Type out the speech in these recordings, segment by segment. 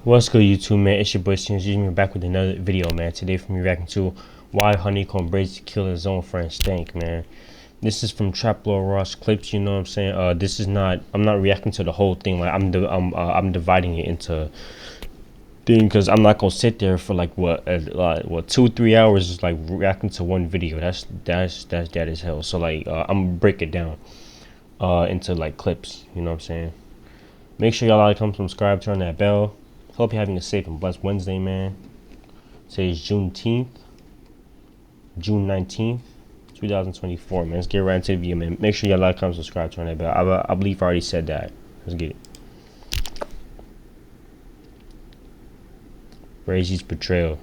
What's good, YouTube, man? It's your boy Stank. We're back with another video, man. Today, from me reacting to why HoneyKomb Brazy killed his own friend Stank, man. This is from Trap Lord Ross clips. You know what I'm saying? This is not. I'm not reacting to the whole thing. Like I'm dividing it into thing because I'm not gonna sit there for like what 2-3 hours just like reacting to one video. That's dead as hell. So like I'm gonna break it down into like clips. You know what I'm saying? Make sure y'all like, comment, subscribe, turn that bell. Hope you're having a safe and blessed Wednesday, man. Today is June 19th, 2024, man. Let's get right into the video, man. Make sure y'all like, comment, subscribe, turn that bell. I believe I already said that. Let's get it. Brazy's betrayal.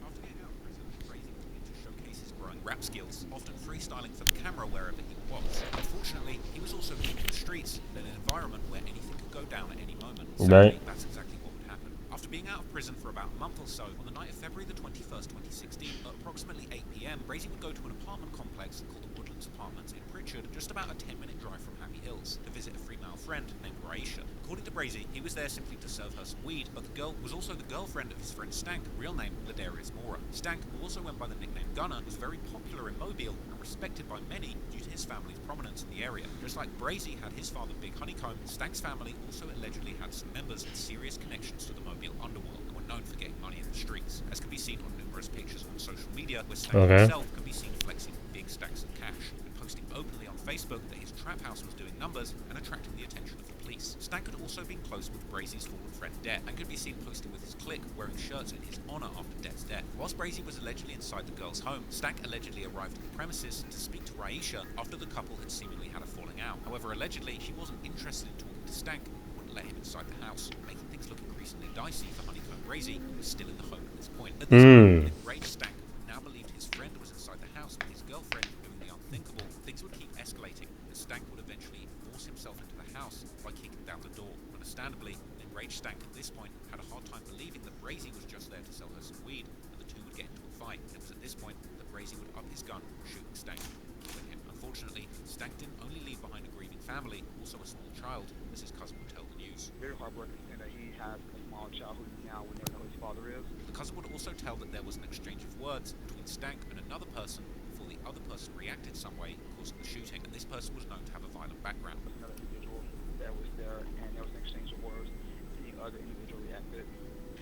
After getting out of prison, Brazy would begin to showcase his growing rap skills, often freestyling for the camera wherever he was. Unfortunately, he was also keen to the streets, in an environment where anything could go down at any moment. Right? Sadly, that's exactly what would happen. After being out of prison for about a month or so, on the night of February the 21st, 2016, at approximately 8 p.m, Brazy would go to an apartment complex called the Woodlands Apartments in Pritchard, just about a 10-minute drive from Happy Hills, to visit a female friend named Raisha. According to Brazy, he was there simply to serve her some weed, but the girl was also the girlfriend of his friend Stank, real name Ladarius Mora. Stank, who also went by the nickname Gunner, was very popular in Mobile and respected by many due to his family's prominence in the area. Just like Brazy had his father Big HoneyKomb, Stank's family also allegedly had some members with serious connections to the Mobile underworld and were known for getting money in the streets, as can be seen on numerous pictures on social media where Stank himself can be seen flexing big stacks of cash and posting openly on Facebook that his trap house was doing numbers and attracting the attention of the police. Stank had also been close with Brazy's fallen friend Det and could be seen posting with his clique, wearing shirts in his honour after Det's death. Whilst Brazy was allegedly inside the girl's home, Stank allegedly arrived at the premises to speak to Raisha after the couple had seemingly had a falling out. However, allegedly, she wasn't interested in talking to Stank and wouldn't let him inside the house, making things look increasingly dicey for HoneyKomb Brazy, who was still in the home at this point. At this point, an enraged Stank, who now believed his friend was inside the house with his girlfriend doing the unthinkable, things would keep escalating, and Stank would eventually force himself into the house by kicking down the door. Understandably, an enraged Stank at this point had a hard time believing that Brazy was just there to sell her some weed, and the two would get into a fight. And it was at this point that Brazy would up his gun, shooting Stank, killing him. Unfortunately, Stank didn't only leave behind a grieving family, also a small child, as his cousin would tell the news. Very heartbreaking to that he has a small child who now will never know who his father is. The cousin would also tell that there was an exchange of words between Stank and another person before the other person reacted some way, causing the shooting, and this person was known to have a violent background. Another individual that was there, and there was an exchange of words, and the other individual reacted,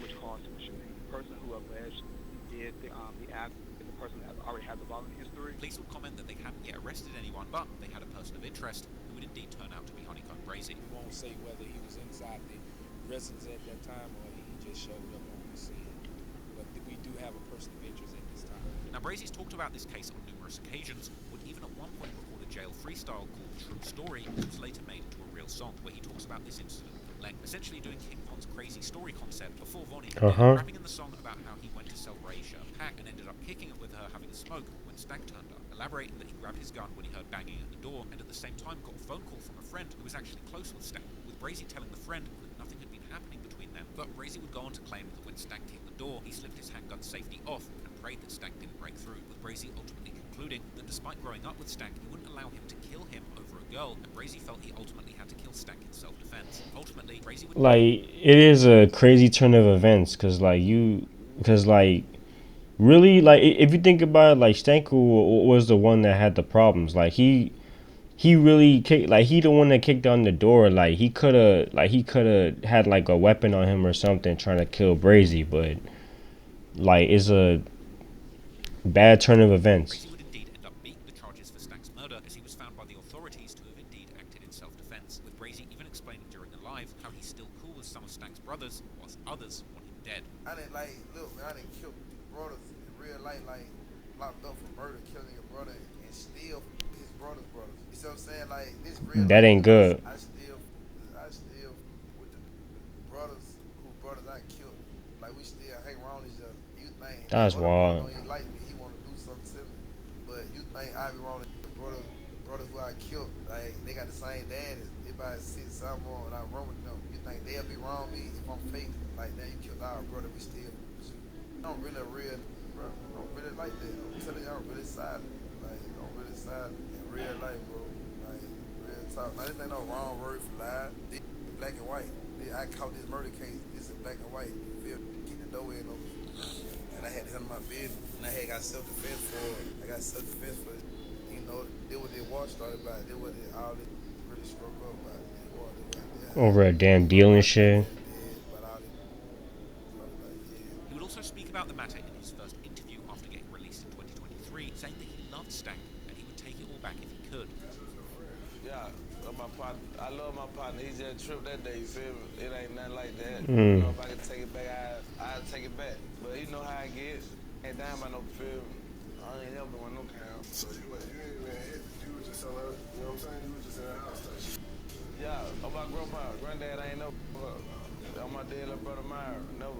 which caused the shooting. The person who alleged did the act is a person that already has a violent history. Police would comment that they hadn't yet arrested anyone, but they had a person of interest who would indeed turn out to be HoneyKomb Brazy. We won't say whether he was inside the residence at that time or he just showed up on the scene. But we do have a person of interest at this time. Now, Brazy's talked about this case on numerous occasions, would even at one point record a jail freestyle called True Story, which was later made into a real song, where he talks about this incident at length, essentially doing King Von's crazy story concept before Vonnie had been, rapping in the song about how he went to sell Raisha a pack and ended up kicking it with her having a smoke when Stank turned up, elaborating that he grabbed his gun when he heard banging at the door, and at the same time got a phone call from a friend who was actually close with Stank, with Brazy telling the friend that nothing had been happening between them. But Brazy would go on to claim that when Stank kicked the door, he slipped his handgun safety off and prayed that Stank didn't break through, with Brazy ultimately concluding that despite growing up with Stank, he wouldn't allow him to kill him over a girl, and Brazy felt he ultimately had to kill Stank in self-defense. Ultimately, Brazy would... Like, it is a crazy turn of events, because really, like, if you think about it, like, Stank was the one that had the problems. Like, he really kicked, like, he the one that kicked down the door. Like, he could have had like a weapon on him or something trying to kill Brazy, but like, it's a bad turn of events. Brazy would indeed end up beating the charges for Stank's murder, as he was found by the authorities to have indeed acted in self-defense, with Brazy even explaining during the live how he's still cool with some of Stank's brothers, whilst others want him dead. I didn't look, man, I didn't kill brothers in real life, like, locked up for murder, killing your brother, and steal his brother's brothers. You see what I'm saying? Like, this real That life, ain't good. I still with the brothers I killed. Like, we still hang around each other. You think That's wild. don't even like me, he want to do something to me. But you think I be wrong with the brothers who I killed, like, they got the same dad, everybody sits something wrong and I run with them. You think they'll be wrong with me if I'm fake? Like, now you killed our brother, we still I'm really real, bro. I'm really like that. I'm telling you, I'm really silent. Like, I'm really silent in real life, bro. Like, real talk. Now, this ain't no wrong word for live. This black and white. I caught this murder case. This is black and white. You feel me? Getting the dough in over. And I had to handle my business. And I had got self-defense for it. I got self-defense for it. You know, they what they war started about. They what they all this really struck up about. They war. They what Over a damn deal and shit. He would also speak about the matter in his first interview after getting released in 2023, saying that he loved Stank and he would take it all back if he could. Yeah, my partner, I love my partner. He just tripped that day, you feel me? It ain't nothing like that. Mm. You know, if I could take it back, I'd take it back. But you know how it gets. Ain't down by no feel me. I ain't never doing no count. So you ain't even hit, you was just somewhere, you know what I'm saying? You was just in the house type shit. Yeah, on my grandpa, granddad ain't never on my dead little brother Myra, never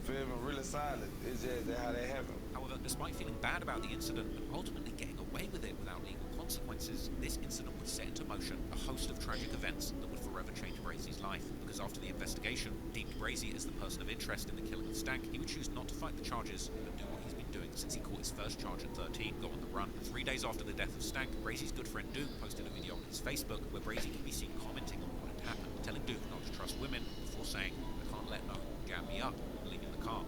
feel me, really silent. It's just that how that happened. However, despite feeling bad about the incident and ultimately getting away with it without legal consequences, this incident would set into motion a host of tragic events that would forever change Brazy's life. Because after the investigation deemed Brazy as the person of interest in the killing of Stank, he would choose not to fight the charges, but do what he's been doing since he caught his first charge at 13, go on the run. 3 days after the death of Stank, Brazy's good friend Duke posted a video on his Facebook where Brazy can be seen commenting on what had happened, telling Duke not to trust women before saying, "I can't let no jam me up," and leaving the car.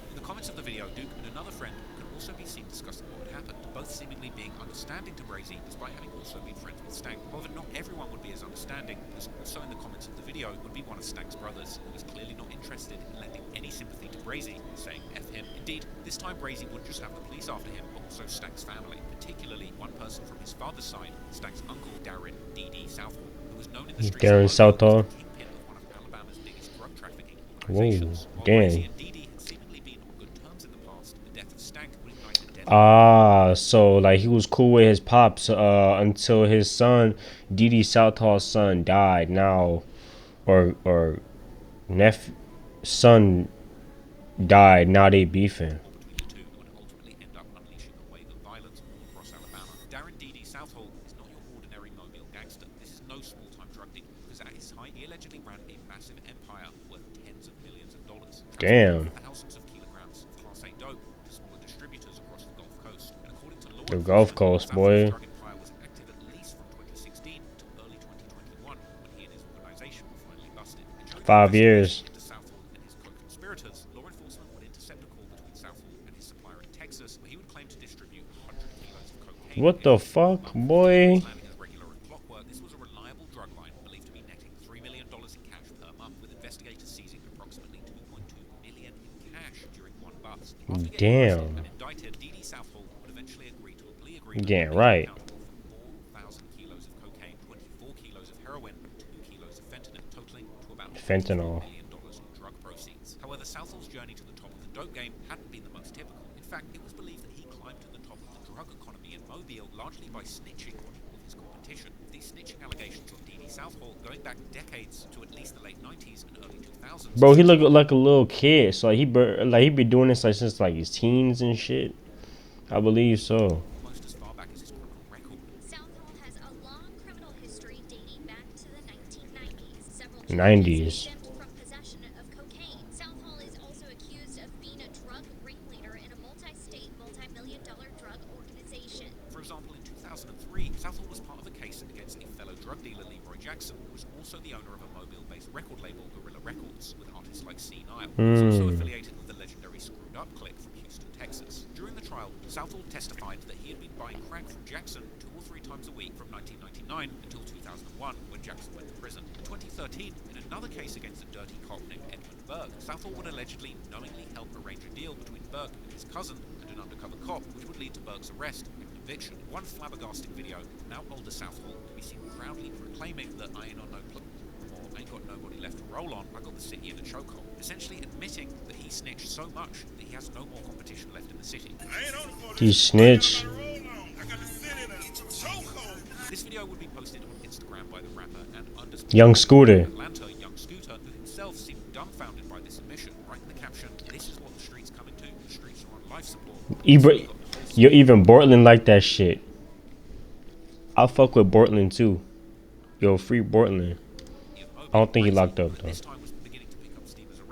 In the comments of the video, Duke and another friend can also be seen discussing what had happened, both seemingly being understanding to Brazy despite having also been friends with Stank. However, not everyone would be as understanding, as also in the comments of the video would be one of Stank's brothers, who was clearly not interested in lending any sympathy to Brazy, saying F him. Indeed, this time Brazy wouldn't just have the police after him, but also Stank's family, particularly one person from his father's side, Stank's uncle, Darren D.D. Southall, who was known in the streets Darren Southall. as the kingpin of one of Alabama's biggest drug trafficking Whoa, organizations. While damn. Brazy and D.D. had seemingly been on good terms in the past, the death of Stank would ignite a deadly Ah, so like he was cool with his pops until his son, D.D. Southall's son, died. Now, or son died. Now they beefing. between the two that would ultimately end up unleashing a wave of violence all across Alabama. Darren D.D. Southall is not your ordinary Mobile gangster. This is no small-time drug dealer, because at his height, he allegedly ran a massive empire worth tens of millions of dollars. Damn. Thousands of kilograms of Class A dope to smaller distributors across the Gulf Coast. And according to law The Gulf Coast, boy. Southall's drug empire was active at least from 2016 to early 2021, when he and his organization were finally busted. And during the 5 years. investigation into Southall and his co-conspirators, law enforcement would intercept a call between Southall and his supplier in Texas, where he would claim to distribute 100 kilos of cocaine. What the fuck, boy? Planning as regular and clockwork, this was a reliable drug line believed to be netting $3 million in cash per month, with investigators seizing approximately $2.2 million in cash during one bust. After getting Damn. arrested and indicted, D.D. Southall would eventually agree to a plea agreement. Yeah, that right. accounted for 4,000 kilos of cocaine, 24 kilos of heroin, and 2 kilos of fentanyl, totaling to about Fentanyl. $4 million in drug proceeds. However, Southall's journey to the top of the dope game hadn't been the most typical. In fact, it was believed that he climbed to the top of the drug economy in Mobile largely by snitching on all of his competition. These snitching allegations on D.D. Southall going back decades to at least the late 90s and early 2000s. Bro, he looked like a little kid. So like he been doing this like since like his teens and shit. I believe so. Almost as far back as his criminal record. Southall has a long criminal history dating back to the 1990s. Several 90s. charges exempt from possession of cocaine. Southall is also accused of being a drug ringleader in a multi-state, multi-million-dollar drug organization. For example, in 2003, Southall was part of a case against a fellow drug dealer, Leroy Jackson, who was also the owner of a Mobile-based record label, Gorilla Records, with artists like C. Nile. He was also affiliated with the legendary Screwed Up Clique from Houston, Texas. During the trial, Southall testified that he had been buying crack from Jackson 2 or 3 times a week from 1999 until 2001, when Jackson went to prison. In 2013, in another case against a dirty cop named Edmund Burke, Southall would allegedly knowingly help arrange a deal between Burke and his cousin and an undercover cop, which would lead to Burke's arrest and conviction. One flabbergasting video, now older Southall can be seen proudly proclaiming that I ain't on no or I ain't got nobody left to roll on, I got the city in a chokehold, essentially admitting that he snitched so much that he has no more competition left in the city. He snitched. This video would be posted on Instagram by the rapper and undisputed Young Scooter. Atlanta, Young Scooter, who himself seemed dumbfounded by this admission, writing the caption, "This is what the streets coming to. The streets are on life support." Even Portland like that shit. I fuck with Portland too. Yo, free Portland. I don't think he locked up though. This time was beginning to pick up steam as a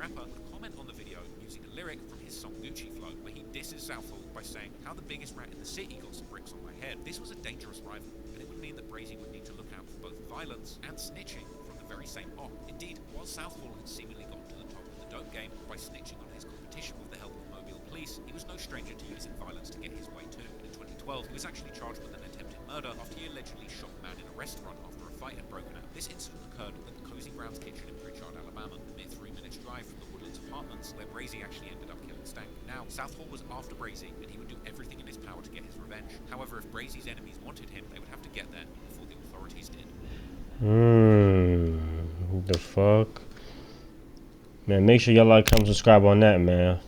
on. Indeed, while Southall had seemingly gotten to the top of the dope game by snitching on his competition with the help of Mobile police, he was no stranger to using violence to get his way too. In 2012, he was actually charged with an attempted murder after he allegedly shot a man in a restaurant after a fight had broken out. This incident occurred at the Cozy Brown's Kitchen in Pritchard, Alabama, a mere 3 minutes drive from the Woodlands apartments where Brazy actually ended up killing Stank. Now, Southall was after Brazy, and he would do everything in his power to get his revenge. However, if Brazy's enemies wanted him, they would have to get there before the authorities did. The fuck? Man, make sure y'all like, comment, subscribe on that, man.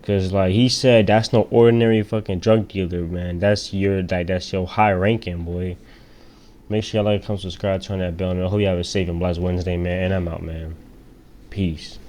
Cause like he said, that's no ordinary fucking drug dealer, man. That's your high ranking, boy. Make sure y'all like, comment, subscribe, turn that bell, and I hope you have a safe and blessed Wednesday, man. And I'm out, man. Peace.